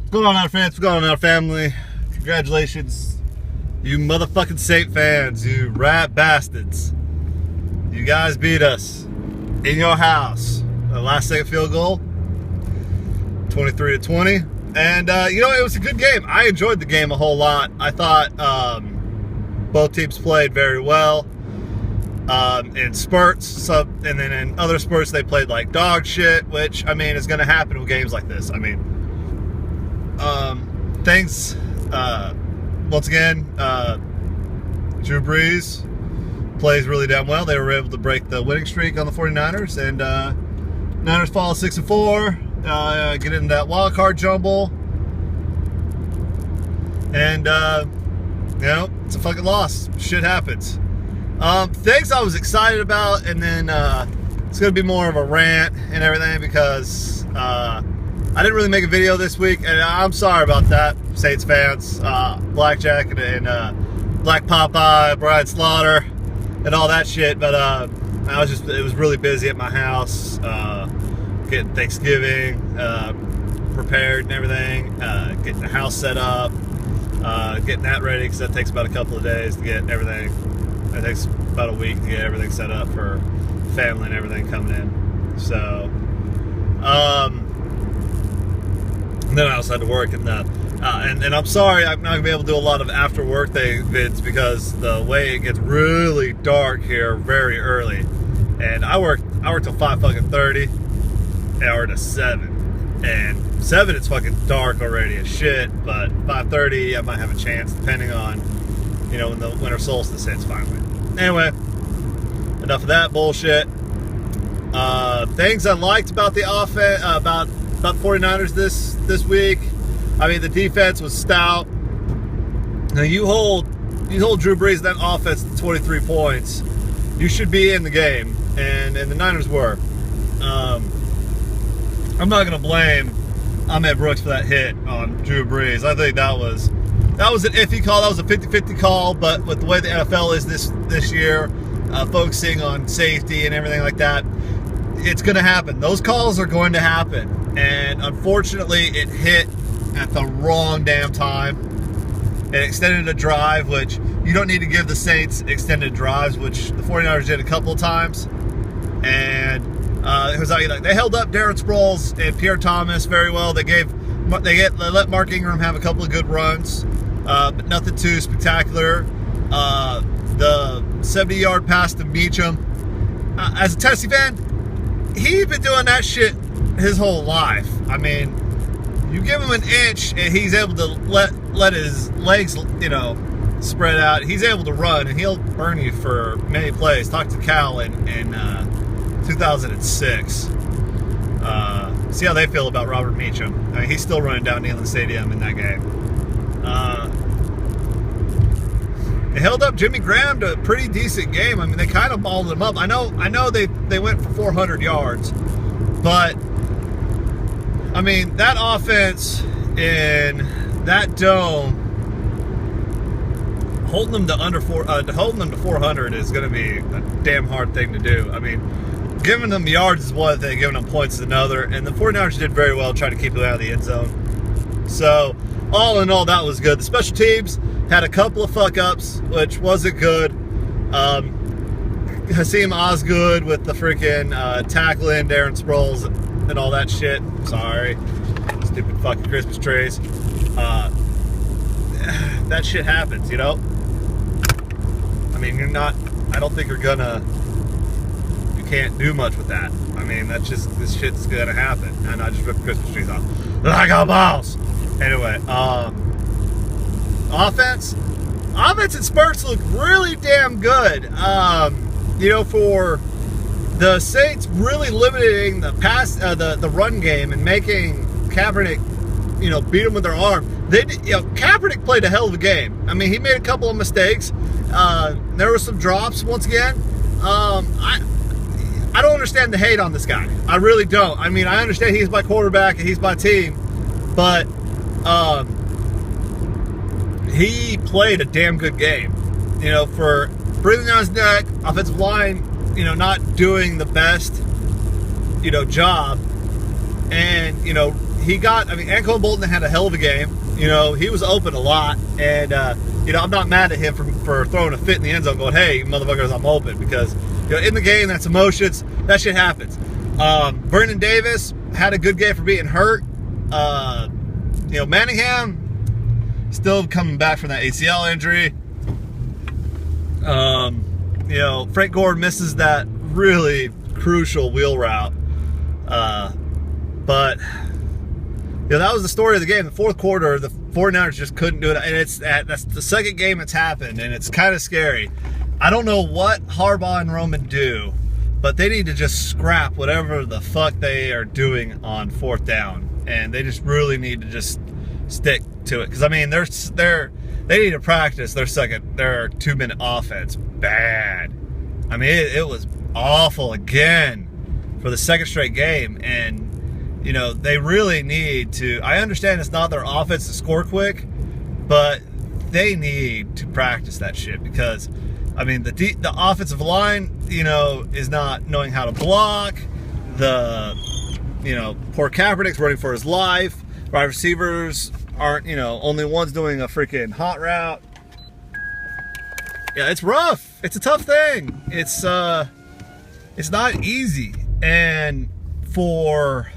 What's going on, our fans? What's going on, our family? Congratulations, you motherfucking Saint fans, you rat bastards. You guys beat us in your house. The last second field goal, 23-20. And, it was a good game. I enjoyed the game a whole lot. I thought both teams played very well in spurts. And then in other spurts, they played like dog shit, which, I mean, is going to happen with games like this. I mean, thanks, once again, Drew Brees plays really damn well. They were able to break the winning streak on the 49ers, and Niners fall 6-4, get into that wild card jumble, and it's a fucking loss. Shit happens. Things I was excited about, and then it's gonna be more of a rant and everything because I didn't really make a video this week, and I'm sorry about that, Saints fans. Blackjack and Black Popeye, Brian Slaughter, and all that shit. But it was really busy at my house, getting Thanksgiving prepared and everything, getting the house set up, getting that ready because that takes about a couple of days to get everything. It takes about a week to get everything set up for family and everything coming in. So, and then I also had to work, and I'm sorry I'm not gonna be able to do a lot of after work day vids because the way it gets really dark here very early, and I work till 5:30, hour to 7, and 7 it's fucking dark already as shit. But 5:30 I might have a chance depending on when the winter solstice hits finally. Anyway, enough of that bullshit. Things I liked about the offense, about the 49ers this week. I mean, the defense was stout. Now you hold Drew Brees and that offense to 23 points, you should be in the game, and the Niners were. I'm not gonna blame Ahmed Brooks for that hit on Drew Brees. I think that was an iffy call. That was a 50-50 call, but with the way the NFL is this year, focusing on safety and everything like that, it's going to happen. Those calls are going to happen. And unfortunately, it hit at the wrong damn time. It extended a drive, which you don't need to give the Saints extended drives, which the 49ers did a couple of times. And it was like they held up Darren Sproles and Pierre Thomas very well. They let Mark Ingram have a couple of good runs, but nothing too spectacular. The 70-yard pass to Meacham. As a Tennessee fan, he's been doing that shit his whole life. I mean, you give him an inch and he's able to let his legs, spread out. He's able to run, and he'll burn you for many plays. Talk to Cal in 2006. See how they feel about Robert Meacham. I mean, he's still running down Neyland Stadium in that game. They held up Jimmy Graham to a pretty decent game. I mean, they kind of balled him up. I know they went for 400 yards, but I mean, that offense in that dome, holding them to 400 is going to be a damn hard thing to do. I mean, giving them yards is one thing, giving them points is another, and the 49ers did very well trying to keep them out of the end zone. So, all in all, that was good. The special teams had a couple of fuck-ups, which wasn't good. Hakeem Osgood with the freaking tackling Darren Sproles and all that shit. Sorry. Stupid fucking Christmas trees. That shit happens, I mean, I don't think you can't do much with that. I mean, this shit's gonna happen. And I just ripped Christmas trees off like a boss. Anyway, offense in spurts look really damn good. For the Saints really limiting the pass, the run game, and making Kaepernick, beat them with their arm. Kaepernick played a hell of a game. I mean, he made a couple of mistakes. There were some drops once again. I don't understand the hate on this guy. I really don't. I mean, I understand he's my quarterback and he's my team, but he played a damn good game. For breathing on his neck, offensive line, not doing the best, job, and he I mean, Anquan Bolton had a hell of a game. You know, he was open a lot, and you know, I'm not mad at him for throwing a fit in the end zone, going, "Hey, motherfuckers, I'm open," because you know, in the game, that's emotions. That shit happens. Vernon Davis had a good game for being hurt. You know, Manningham still coming back from that ACL injury. You know, Frank Gore misses that really crucial wheel route. But you know, that was the story of the game. The fourth quarter, the 49ers just couldn't do it, and that's the second game it's happened, and it's kind of scary. I don't know what Harbaugh and Roman do, but they need to just scrap whatever the fuck they are doing on fourth down, and they just really need to just stick to it. Because I mean, they need to practice their 2-minute offense bad. I mean, it was awful again for the second straight game, and you know, they really need to. I understand it's not their offense to score quick, but they need to practice that shit, because I mean, the offensive line, you know, is not knowing how to block. You know, poor Kaepernick's running for his life. Wide receivers aren't, you know, only one's doing a freaking hot route. Yeah, it's rough. It's a tough thing. It's not easy. And for,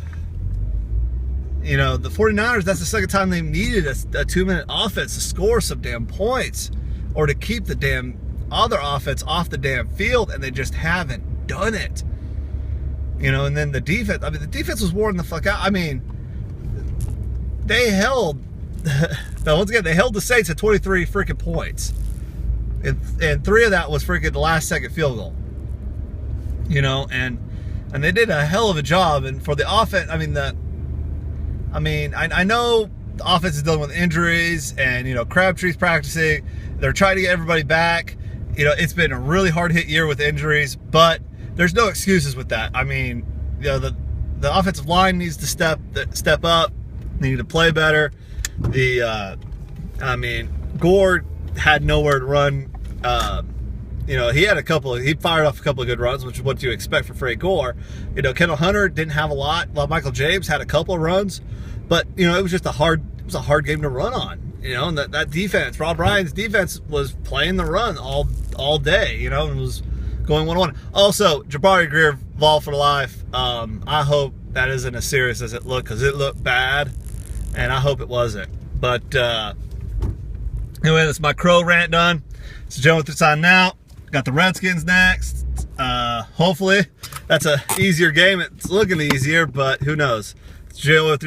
you know, the 49ers, that's the second time they needed a 2-minute offense to score some damn points, or to keep the damn other offense off the damn field, and they just haven't done it. You know, and then the defense, I mean, the defense was worn the fuck out. I mean, they held, now once again, they held the Saints at 23 freaking points. And 3 of that was freaking the last second field goal. You know, and they did a hell of a job. And for the offense, I know the offense is dealing with injuries, and, you know, Crabtree's practicing. They're trying to get everybody back. You know, it's been a really hard hit year with injuries, but there's no excuses with that. I mean, you know, the offensive line needs to step up. They need to play better. I mean, Gore had nowhere to run. You know, he fired off a couple of good runs, which is what you expect for Frank Gore. You know, Kendall Hunter didn't have a lot. Well, Michael James had a couple of runs, but, you know, it was just a hard game to run on. You know, and that defense, Rob Ryan's defense, was playing the run all day, you know, and was going 1-1. Also, Jabari Greer, ball for life. I hope that isn't as serious as it looked, because it looked bad, and I hope it wasn't. But anyway, that's my Crow rant done. It's Joe with the sign out. Got the Redskins next. Hopefully, that's a easier game. It's looking easier, but who knows? It's Joe with